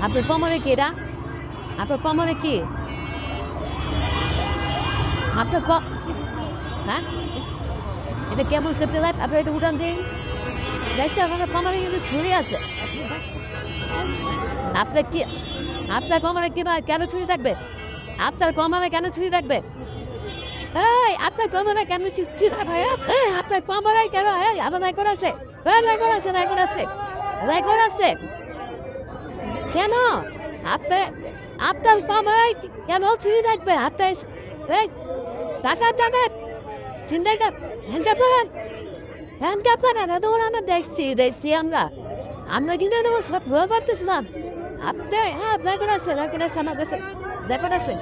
আপনার কোমরে কি এটা? আপনার কোমরে কি? আপনার হ্যাঁ? এটা কেমন সেফটি লাইফ? আপনার এটা উঠান দিন। দেখছেন আপনার কোমরে কিন্তু ছুরি আছে। আপনার কি আপনার কোমরে কি কেন ছুরি থাকবে? আপনার কোমরে কেন ছুরি থাকবে? এই আপনার কোমরে কেন ছুরি থাকবে? আপনার কোমরে কেন? আমার রেকর্ড আছে। রেকর্ড আছে, রেকর্ড আছে, রেকর্ড আছে। কেন? আপনার আপনার কোমরে কেন ছুরি থাকবে? আপনার এই টাকা চিন্তাই কর হ্যান্ডকাপ লাগান, হ্যান্ডকাপ লাগান। এত বড় আমরা দেখছি আমরা কিন্তু সব ভয় পাচ্ছিলাম। আপনার হ্যাঁ রেকর্ড আছে, রেকর্ড আছে, আমার কাছে রেকর্ড আছে,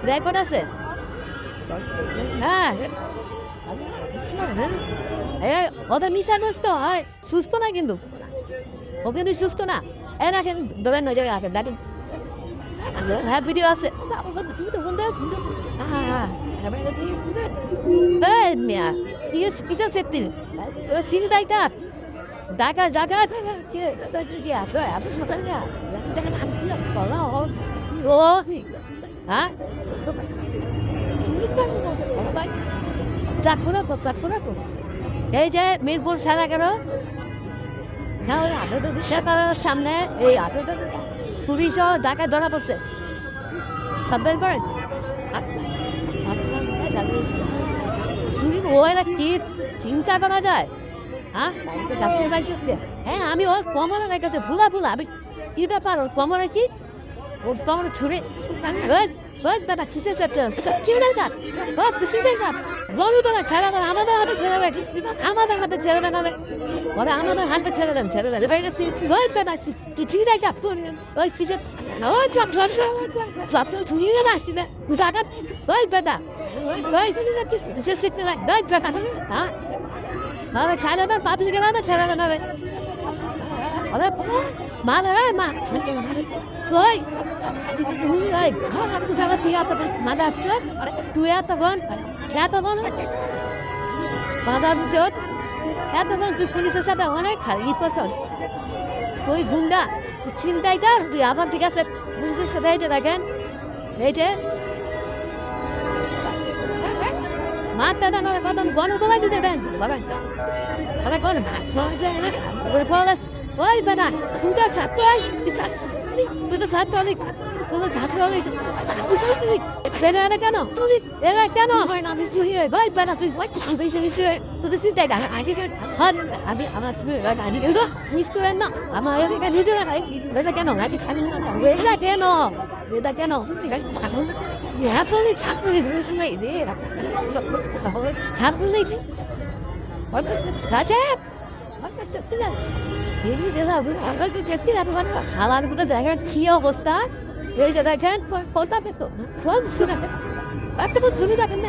রেকর্ড আছে। হ্যাঁ ওদের নিশাগ্রস্ত হয়, সুস্থ না কিন্তু, ও কিন্তু সুস্থ না। এ রাখেন, ধরেন ওই জায়গায় রাখেন, দেখেন হ্যাঁ ভিডিও আছে। তুমি তো বলতে কিসের সেফটি চিন্তাই কার ঢাকা ঢাকা ও হ্যাঁ এই যে মিরপুর সারা কেন সামনে এই পুলিশ ঢাকায় ধরা পড়ছে, বের করেন। কি চিন্তা করা যায়? হ্যাঁ আমি ওর কমরে রেখেছে ভুলা ভুলা। আমি কি ব্যাপার, ওর কমরে কি, ওর কমরে ছুড়ে বেটা কিসে চিন্তার কাজ বলু তো না ছেড়ে দেন, আমাদের হাতে ছেড়ে দেন, আমাদের হাতে ছেড়ে দেন, ওরা আমাদের হাতে ছেড়ে দেন, ছেড়ে দেন বেটা তুই চিন্তাই কাজ ওই কিসে ছুঁয়ে আসছি না টাকা ওই বেটা ছেড়ে দেন, পাবলিক ছেড়ে দেন মালে মা ওই মাদার চোখ তুই এতক্ষণ মাদার চোখ এতক্ষণ তুই পুলিশের সাথে অনেক ই করছস, ওই গুন্ডা চিন্তাই কর তুই আবার। ঠিক আছে পুলিশের সাথে এই যে দেখেন এই যে মারতে দেন, কত গণতলায় দিতে দেন ওই বেটা তুই তো ছাত্র, তুই তো ছাত্রলীগ, তুই তো ছাত্রলীগ কেন এরা কেন হয় না? ভাই বেটা তুই তুই তো চিন্তাই না আগে আমি আমার মিস করেন না আমার নিজেরা এটা কেন আগে খালি না এটা কেন, এটা কেন ছাত্রলীগ ছাত্রলীগ খালার মধ্যে দেখেন কি অবস্থা, এই যে দেখেন কথা পেত সুবিধা কেন